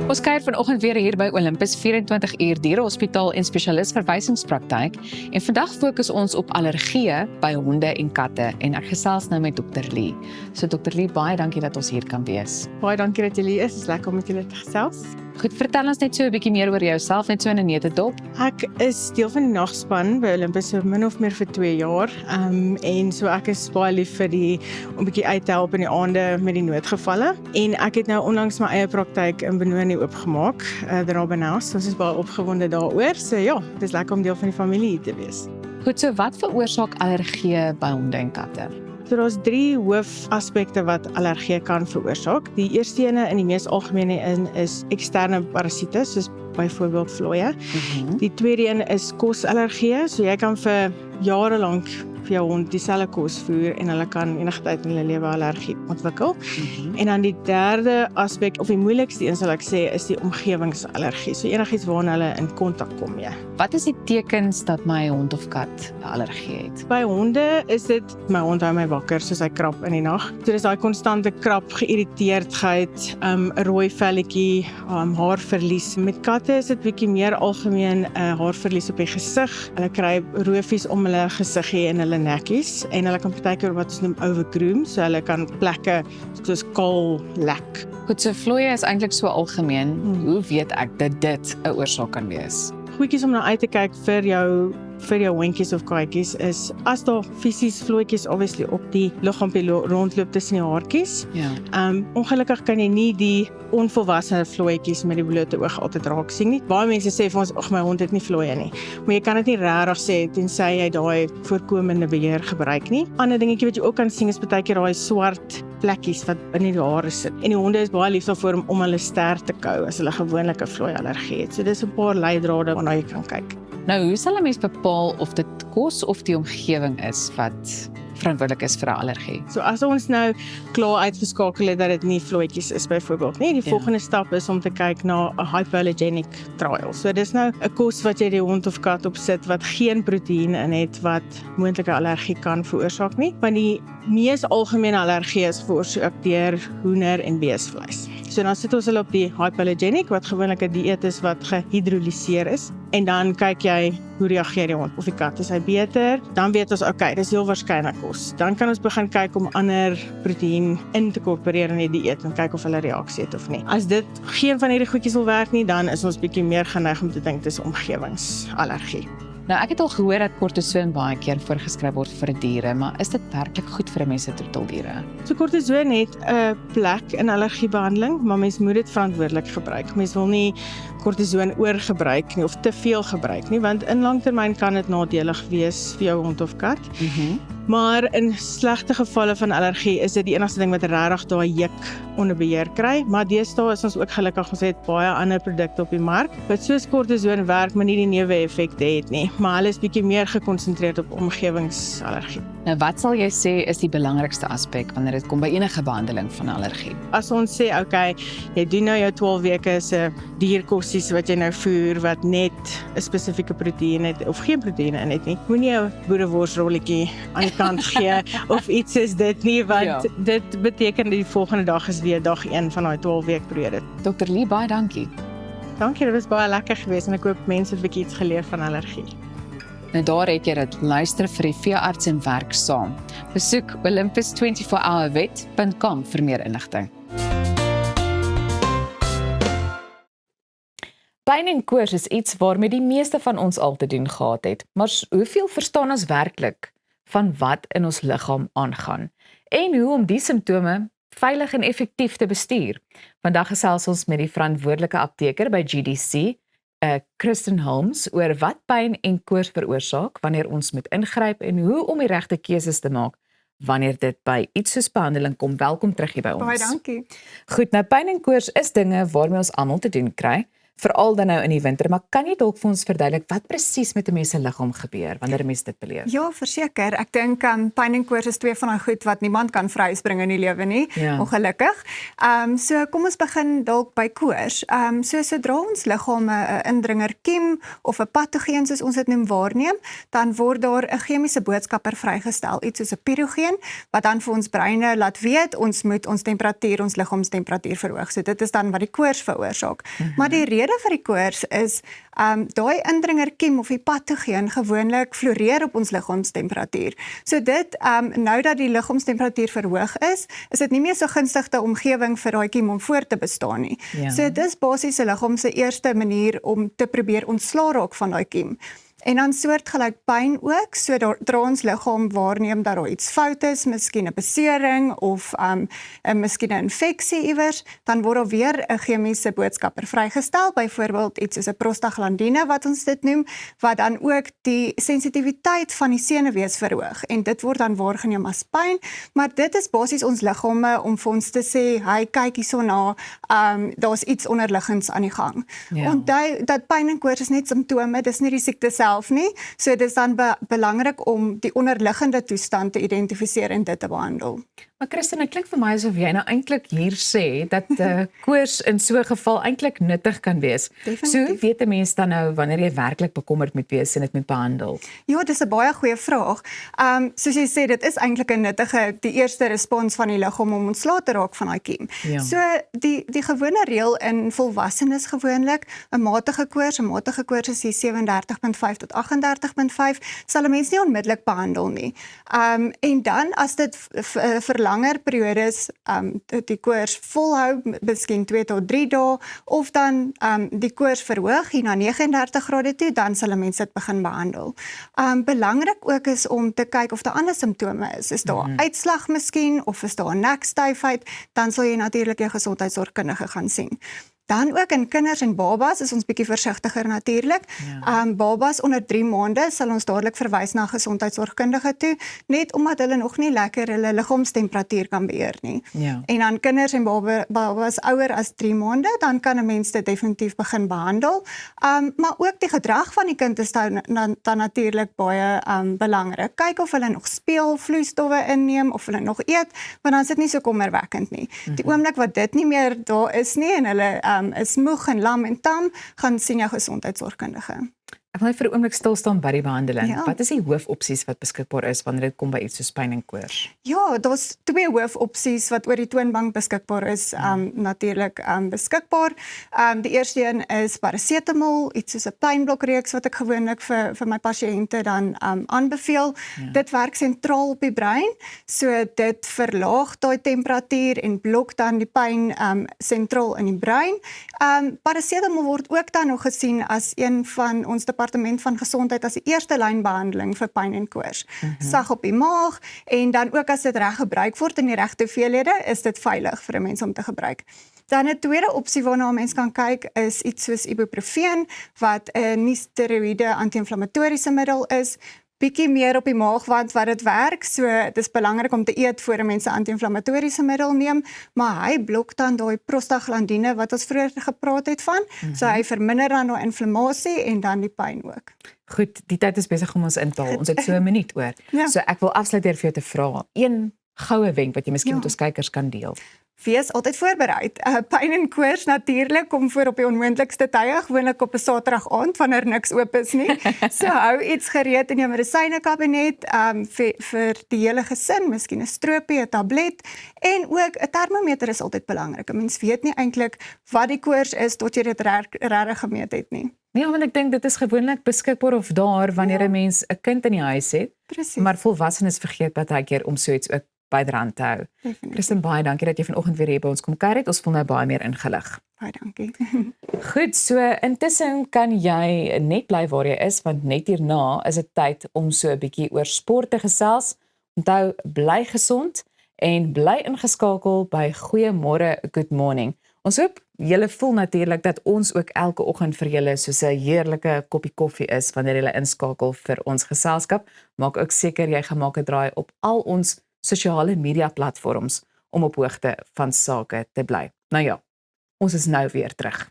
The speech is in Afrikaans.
Ons kuier vanoggend weer hier by Olympus 24 uur dierehospitaal en spesialis verwysingspraktyk en vandag fokus ons op allergieë by honde en katte en ek gesels nou met Dr. Lee. So Dr. Lee, baie dankie dat ons hier kan wees. Baie dankie dat julle is. Dit is lekker om met julle te gesels. Goed, vertel ons net so 'n bietjie meer oor jouself, net so in 'n neutedop. Ek is deel van die nagspan by Olympus so min of meer vir 2 jaar. En so ek is baie lief vir om 'n bietjie uit te help in die aande met die noodgevalle. En ek het nou onlangs my eie praktyk in Benoni oopgemaak, daar by Naus. Ons is baie opgewonde daaroor. So ja, dit is lekker om deel van die familie hier te wees. Goed, so wat veroorsaak allergieë by honde en katte? So daar's 3 hoofaspekte wat allergie kan veroorsaak. Die eerste ene in die mees algemene is eksterne parasiete, soos byvoorbeeld vlooie. Die tweede een is kosallergieë, so jy kan vir jare lank vir jou hond dieselfde kos voer en hulle kan enige tyd in hulle lewe allergie ontwikkel. En dan die derde aspek, of die moeilikste een sal ek sê, is die omgewingsallergie. So enigiets waarna hulle in kontak kom, ja. Wat is die tekens dat my hond of kat 'n allergie het? By honde is dit, my hond hou my wakker soos hy krap in die nag. So dis daai konstante krap, geïrriteerdheid, 'n rooi velletjie, haarverlies. Met katte is dit bietjie meer algemeen haarverlies op die gesig. Hulle kry roofies om hulle gesiggie en hulle nekkies en hulle kan partykeer wat ons noem overgroom, so hulle kan plekke soos kaal lek. Goed, so vlooie is eintlik so algemeen. Hoe weet ek dat dit 'n oorsaak kan wees? Goedjies om na uit te kyk vir jou hondjies of katjies is, as daar fisies vlooitjies obviously op die liggaampie rondloop tussen die haartjies. Ja. Ongelukkig kan jy nie die onvolwasse vlooitjies met die blote oog altyd raak sien nie. Baie mense sê vir ons, "Ag, my hond het nie vlooie nie." Maar jy kan dit nie regtig sê tensy jy daai voorkomende beheer gebruik nie. Ander dingetjie wat jy ook kan sien is partykeer daai swart plekkies wat in die hare sit. En die honde is baie lief daarvoor om hulle ster te kou as hulle gewoonlik 'n vlooiallergie het. So dis 'n paar leidrade waarna jy kan kyk. Nou, hoe sal 'n mens bepaal of dit kos of die omgewing is wat verantwoordelik is vir 'n allergie? So as ons nou klaar uitgeskakel het dat dit nie vlooitjies is byvoorbeeld nie, die volgende stap is om te kyk na 'n hypoallergenic trial. So dis nou 'n kos wat jy die hond of kat op sit wat geen proteïen in het wat moontlike allergie kan veroorsaak nie, want die mees algemene allergie is veroorsaak deur hoender en beesvleis. So dan sit ons hulle op die hypoallergenic wat gewoonlik 'n dieet is wat gehidroliseer is en dan kyk jy hoe reageer die hond of die kat. Is hy beter? Dan weet ons, okay, dis heel waarskynlik kos. Dan kan ons begin kyk om ander proteïen in te inkorporeer in die dieet en kyk of hulle reaksie het of nie. As dit geen van hierdie goedjies wil werk nie, dan is ons bietjie meer geneig om te dink dis omgewingsallergie. Nou, ek het al gehoor dat kortison baie keer voorgeskryf word vir diere, maar is dit werklik goed vir 'n mens se troeteldiere? So kortison het 'n plek in allergiebehandeling, maar mens moet dit verantwoordelik gebruik. Mens wil nie kortison oorgebruik nie of te veel gebruik nie, want in langtermyn kan dit nadelig wees vir jou hond of kat. Maar in slegte gevalle van allergie is dit die enigste ding wat regtig daai juk onder beheer kry, maar deesdae is ons ook gelukkig, ons het baie ander produkte op die mark wat soos kortison werk, maar nie die neeweffekte het nie, maar hulle is bietjie meer gekonsentreer op omgewingsallergie. Nou, wat sal jy sê is die belangrikste aspek wanneer dit kom by enige behandeling van allergie? As ons sê, okay, jy doen nou jou 12 weke se dierkossies wat jy nou voer wat net 'n spesifieke proteïen het of geen proteïene in het nie, moenie 'n boereworsrolletjie aan die kant gee of iets soos dit nie, want dit beteken die volgende dag is weer dag 1 van daai 12 week periode. Dr. Lee, baie dankie. Dankie, dit was baie lekker geweest en ek hoop mense het 'n bietjie iets geleer van allergie. Nou daar het jy dit, luister vir die veearts en werk saam. Besoek olympus24hourvet.com vir meer inligting. Pyn en koors is iets waarmee die meeste van ons al te doen gehad het, maar hoeveel verstaan ons werklik van wat in ons liggaam aangaan en hoe om die simptome veilig en effektief te bestuur? Vandag gesels ons met die verantwoordelike apteker by GDC, Kristen Holmes, oor wat pyn en koors veroorsaak, wanneer ons moet ingryp en hoe om die regte keuses te maak wanneer dit by iets soos behandeling kom. Welkom terug hier by ons. Baie dankie. Goed, nou pyn en koors is dinge waarmee ons almal te doen kry, veral dan nou in die winter, maar kan jy dalk vir ons verduidelik wat presies met 'n mens se liggaam gebeur wanneer 'n mens dit beleef? Ja, verseker. Ek dink pyn en koors is twee van daai goed wat niemand kan vryspring in die lewe nie, Ja. ongelukkig. So kom ons begin dalk by koors. So sodra ons liggaam 'n indringerkiem of 'n patogeen soos ons dit noem waarneem, dan word daar 'n chemiese boodskapper vrygestel, iets soos 'n pirogeen wat dan vir ons breine laat weet ons moet ons temperatuur, ons liggaamstemperatuur verhoog. So dit is dan wat die koors veroorsaak. Maar die rede vir die koors is daai indringerkiem of die patogeen gewoonlik floreer op ons liggaamstemperatuur. So dit nou dat die liggaamstemperatuur verhoog is dit nie meer so gunstigde omgewing vir daai kiem om voort te bestaan nie. Ja. So dis basies 'n liggaam se eerste manier om te probeer ontslaa raak van daai kiem. En dan soortgelyk pyn ook, sodra ons liggaam waarneem dat daar iets fout is, miskien 'n besering of miskien 'n infeksie iewers, dan word daar weer 'n chemiese boodskapper vrygestel, byvoorbeeld iets soos 'n prostaglandine wat ons dit noem, wat dan ook die sensitiwiteit van die senuwees verhoog en dit word dan waargeneem as pyn, maar dit is basies ons liggame om vir ons te sê, hy kyk hierso daar's iets onderliggends aan die gang. Ja. Onthou dat pyn en koors is net simptome, dis nie die siekte self nie. So dit is dan belangrik om die onderliggende toestand te identifiseer en dit te behandel. Maar Christine, dit klink vir my asof jy nou eintlik hier sê dat koors in so 'n geval eintlik nuttig kan wees. Definitief. So hoe weet 'n mens dan nou wanneer jy werklik bekommerd moet wees en dit moet behandel? Ja, dis 'n baie goeie vraag. Soos jy sê, dit is eintlik 'n nuttige, die eerste respons van die liggaam om ontslae te raak van daai kiem. Ja. So die gewone reël in volwassenes gewoonlik, 'n matige koors is hier 37.5 tot 38.5, sal 'n mens nie onmiddellik behandel nie. En dan as dit vir langer periodes die koors volhou, miskien 2 tot 3 dae, of dan die koors verhoog hier na 39 grade toe, dan sal 'n mens dit begin behandel. Belangrik ook is om te kyk of daar ander simptome is. Is daar uitslag miskien, of is daar nekstyfheid, dan sal jy natuurlik jou gesondheidsorgkundige gaan sien. Dan ook in kinders en babas is ons bietjie versigtiger natuurlik. Babas onder 3 maande sal ons dadelik verwys na 'n gesondheidsorgkundige toe, net omdat hulle nog nie lekker hulle liggaamstemperatuur kan beheer nie. Ja. En dan kinders en babas ouer as 3 maande, dan kan 'n mens dit definitief begin behandel. Maar ook die gedrag van die kind is dan natuurlik baie belangrik. Kyk of hulle nog speel, vloeistowwe inneem, of hulle nog eet, want dan is dit nie so kommerwekkend nie. Die oomblik wat dit nie meer daar is nie en hulle is moeg en lam en tam, gaan sien jou gesondheidsorgkundige. Ek wil net vir 'n oomblik stil staan by die behandeling. Ja. Wat is die hoofopsies wat beskikbaar is wanneer dit kom by iets soos pyn en koors? Ja, daar's 2 hoofopsies wat oor die toonbank beskikbaar is, natuurlik beskikbaar. Die eerste een is parasetamol, iets soos 'n pynblokreeks wat ek gewoonlik vir my pasiënte dan aanbeveel. Ja. Dit werk sentraal op die brein, so dit verlaag daai temperatuur en blok dan die pyn sentraal in die brein. Parasetamol word ook dan nog gesien as een van ons departement van gesondheid as die eerste lyn behandeling vir pyn en koors. Sag op die maag en dan ook as dit reg gebruik word in die regte hoeveelhede, is dit veilig vir 'n mens om te gebruik. Dan 'n tweede opsie waarna 'n mens kan kyk is iets soos ibuprofen wat 'n nie-steroïde anti-inflammatoriese middel is. Bietjie meer op die maagwand wat dit werk, so dis belangrik om te eet voor 'n mens 'n anti-inflammatoriese middel neem, maar hy blok dan daai prostaglandine wat ons vroeër gepraat het van, so hy verminder dan daai inflammasie en dan die pyn ook. Goed, die tyd is besig om ons in te haal. Ons het so 'n minuut oor. Ja. So ek wil afsluit deur vir jou te vra, een goue wenk wat jy miskien Ja. met ons kykers kan deel. Wees altyd voorberei. Pyn en koors natuurlik kom voor op die onmoontlikste tye, gewoonlik op 'n Saterdag aand wanneer niks oop is nie. So hou iets gereed in jou medisynekabinet vir die hele gesin, miskien 'n stroopie, 'n tablet en ook 'n termometer is altyd belangrik. 'n Mens weet nie eintlik wat die koors is tot jy dit regtig gemeet het nie. Ja, want ek dink dit is gewoonlik beskikbaar of daar wanneer 'n mens 'n kind in die huis het, Presies. maar volwassenes vergeet baie keer om so iets ook byderhand te hou. Definitief. Christine, baie dankie dat jy vanoggend weer hier by ons kom kuier het. Ons voel nou baie meer ingelig. Baie dankie. Goed, so intussen kan jy net bly waar jy is, want net hierna is dit tyd om so 'n bietjie oor sport te gesels. Onthou, bly gesond en bly ingeskakel by Goeiemôre, Good Morning. Ons hoop julle voel natuurlik dat ons ook elke oggend vir julle soos 'n heerlike koppie koffie is wanneer julle inskakel vir ons geselskap. Maak ook seker jy gemaak 'n draai op al ons sosiale media platforms om op hoogte van sake te bly. Nou ja, ons is nou weer terug.